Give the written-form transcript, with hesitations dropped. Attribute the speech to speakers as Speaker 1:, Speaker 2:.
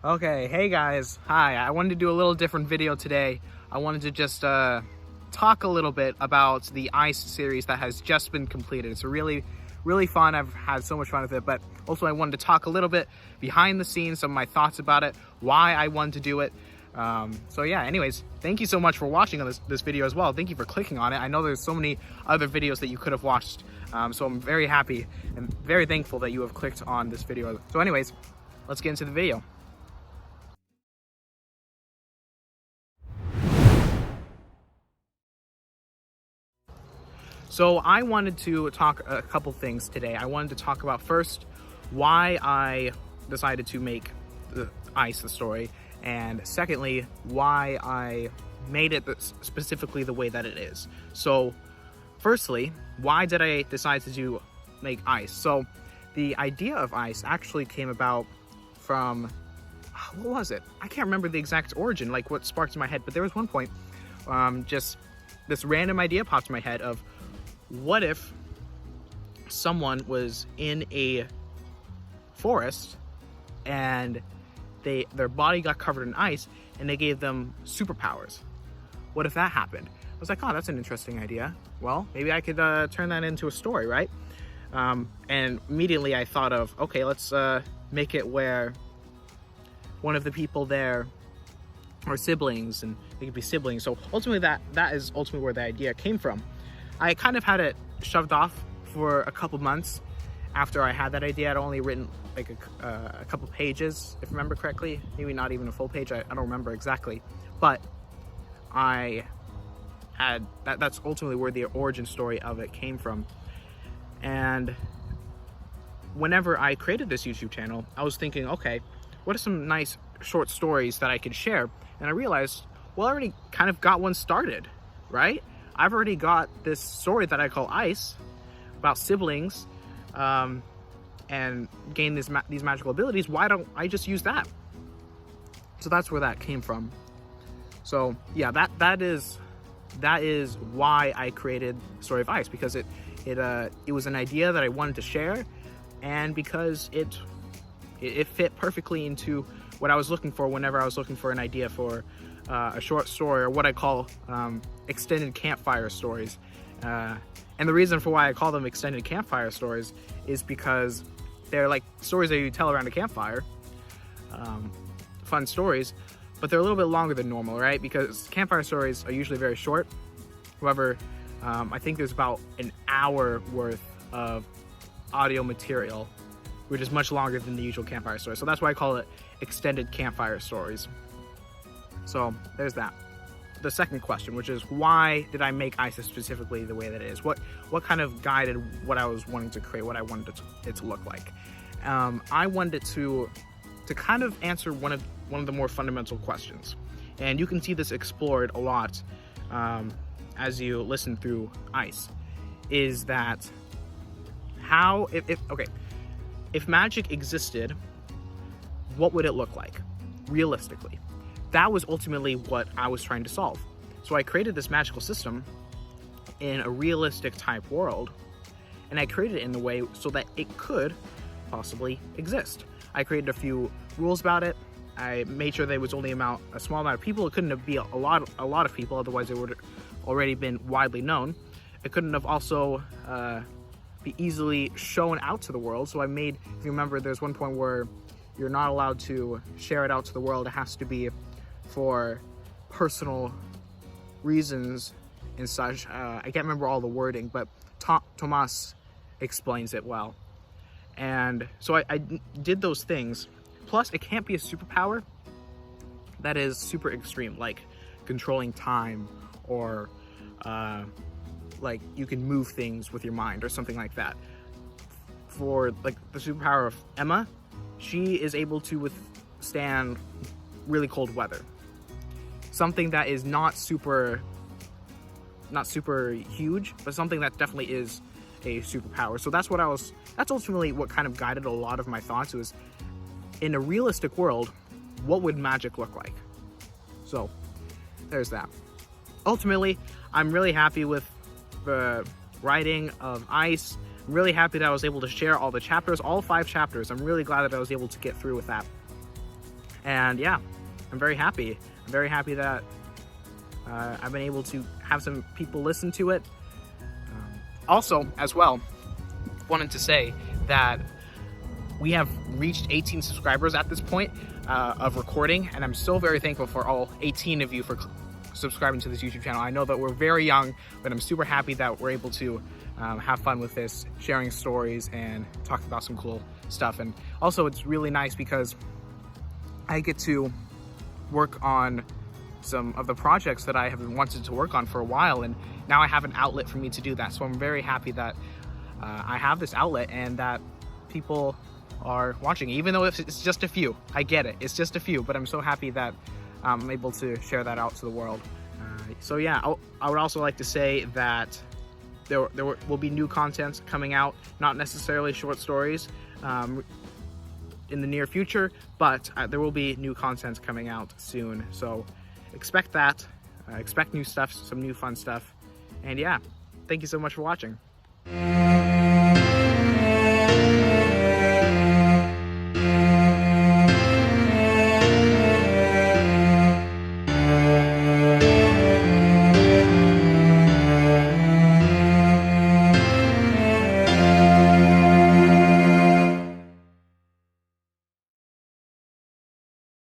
Speaker 1: Okay, hey guys, hi. I wanted to do a little different video today. I wanted to just talk a little bit about the Ice series that has just been completed. It's really fun. I've had so much fun with it, but also I wanted to talk a little bit behind the scenes, some of my thoughts about it, why I wanted to do it. So yeah, anyways, thank you so much for watching on this video as well. Thank you for clicking on it. I know there's so many other videos that you could have watched, so I'm very happy and very thankful that you have clicked on this video. So anyways, let's get into the video. So I wanted to talk a couple things today. I wanted to talk about first why I decided to make the Ice the story, and secondly why I made it specifically the way that it is. So firstly, why did I decide to make Ice? So the idea of Ice actually came about from, what was it? I can't remember the exact origin, like what sparked in my head, but there was one point, just this random idea popped in my head of, what if someone was in a forest and their body got covered in ice and they gave them superpowers? What if that happened? I was like, oh, that's an interesting idea. Well, maybe I could turn that into a story, right? And immediately I thought of, okay, let's make it where one of the people there are siblings, and they could be siblings. So ultimately that is ultimately where the idea came from. I kind of had it shoved off for a couple months after I had that idea. I'd only written like a couple pages, if I remember correctly. Maybe not even a full page, I don't remember exactly. But I had, that's ultimately where the origin story of it came from. And whenever I created this YouTube channel, I was thinking, okay, what are some nice short stories that I could share? And I realized, well, I already kind of got one started, right? I've already got this story that I call Ice, about siblings, and gain these magical abilities. Why don't I just use that? So that's where that came from. So yeah, that is why I created the story of Ice, because it was an idea that I wanted to share, and because it fit perfectly into what I was looking for whenever I was looking for an idea for a short story, or what I call extended campfire stories. And the reason for why I call them extended campfire stories is because they're like stories that you tell around a campfire, fun stories, but they're a little bit longer than normal, right? Because campfire stories are usually very short. However, I think there's about an hour worth of audio material, which is much longer than the usual campfire story. So that's why I call it extended campfire stories. So there's that. The second question, which is, why did I make Ice specifically the way that it is? What kind of guided what I was wanting to create, what I wanted it to look like? I wanted it to kind of answer one of the more fundamental questions, and you can see this explored a lot as you listen through Ice. Is that how if magic existed, what would it look like realistically? That was ultimately what I was trying to solve. So I created this magical system in a realistic type world, and I created it in the way so that it could possibly exist. I created a few rules about it. I made sure that it was only a small amount of people. It couldn't be a lot of people, otherwise it would have already been widely known. It couldn't have also be easily shown out to the world. So I made, if you remember, there's one point where you're not allowed to share it out to the world. It has to be for personal reasons and such. I can't remember all the wording, but Thomas explains it well. And so I did those things. Plus, it can't be a superpower that is super extreme, like controlling time, or like you can move things with your mind or something like that. For like the superpower of Emma, she is able to withstand really cold weather. Something that is not super huge, but something that definitely is a superpower. So that's ultimately what kind of guided a lot of my thoughts. Was, in a realistic world, what would magic look like? So there's that. Ultimately, I'm really happy with the writing of Ice. I'm really happy that I was able to share all the chapters, all 5 chapters. I'm really glad that I was able to get through with that. And yeah, I'm very happy. I'm very happy that I've been able to have some people listen to it. Also, as well, wanted to say that we have reached 18 subscribers at this point of recording, and I'm so very thankful for all 18 of you for subscribing to this YouTube channel. I know that we're very young, but I'm super happy that we're able to have fun with this, sharing stories and talk about some cool stuff. And also, it's really nice because I get to work on some of the projects that I have wanted to work on for a while, and now I have an outlet for me to do that. So I'm very happy that I have this outlet and that people are watching, even though it's just a few. I get it, it's just a few, but I'm so happy that I'm able to share that out to the world. So yeah, I would also like to say that there will be new content coming out, not necessarily short stories in the near future, but there will be new content coming out soon. So expect that, expect new stuff, some new fun stuff. And yeah, thank you so much for watching.